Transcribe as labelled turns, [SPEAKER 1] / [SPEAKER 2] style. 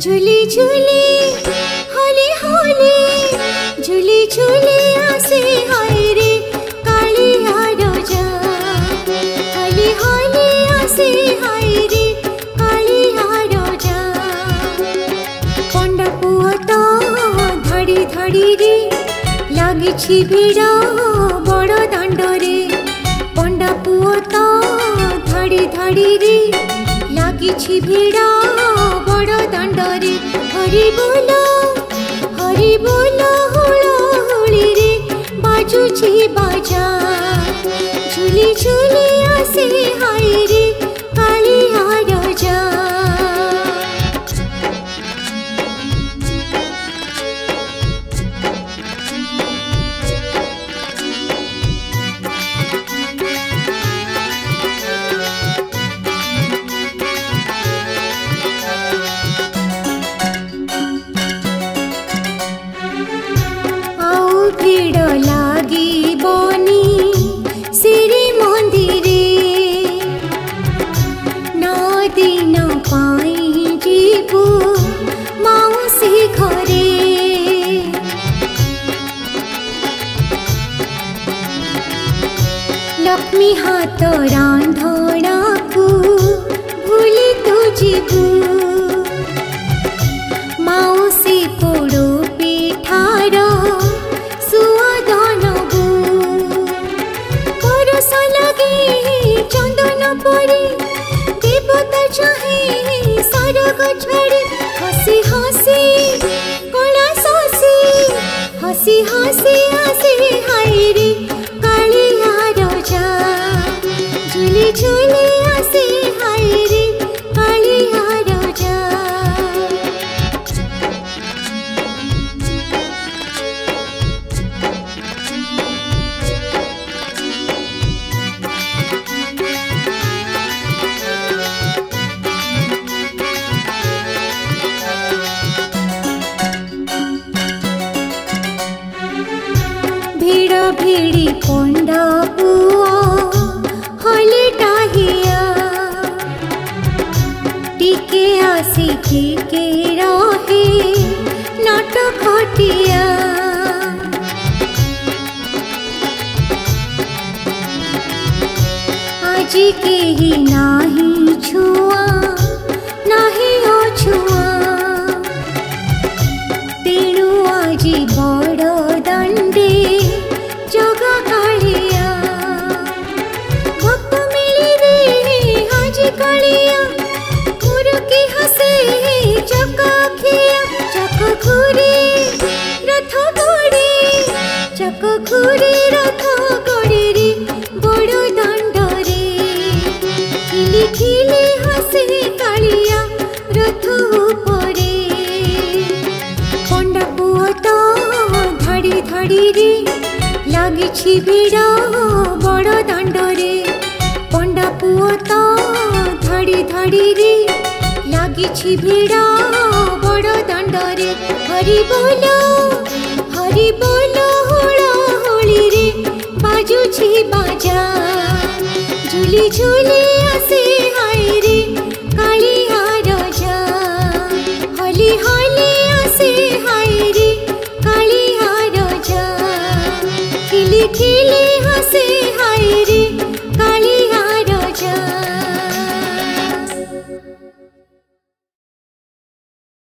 [SPEAKER 1] झूली झूली होली होली झूली झूली आसे हाय रे कालिया राजा होली होली आसे हाय रे कालिया राजा पंडा पुआ तो धड़ी धड़ी रे लागिछि भिड़ बड़ दांड रे पंडा पुआ तो धड़ी धड़ी रे लागिछि भिड़ बड़ दांड रे हरि बोलो हुलो हुली रे बाजुछि बाजा झूली झूली आसे हाय रे कालिया राजा भीड़ लागी बनी श्री मंदिरे नौ दिन पाई जीवु मौसी घरे लक्ष्मी हाथ रांधणा को भूली तू जीवु मौसी पोड़ो पिठार चंदन परी देवता चाहे सरग छाड़ी हसी हसी कला हसी हसी आसे हाय रे कालिया राजा झूली झूली आसे हाय रे कालिया राजा भिड़ी पंडा पुआ होली टाहिया टिके आसी टिके रहे नाट खटिया आज के ही नाही छुआ नाही अछुआ तेणु आज बड़ दांडे जगा कालिया भक्त मिली रे आज कालिया मुरुकी हसे चकखिया चक घूरे रथ गड़े रे बड़ दांड रे खिली खिली हसे कालिया रथ उपरे पंडा पुआ तो धड़ी धड़ी रे लागिछि भिड़ बड़ दांड रे पंडा पुआ तो धड़ी धड़ी रे लागिछि भिड़ बड़ दांड रे हरि बोलो हुलो हुली रे बाजुछि बाजा झूली झूली आसे हाय रे कालिया राजा होली होली आसे हाय रे कालिया राजा खिली खिली हसे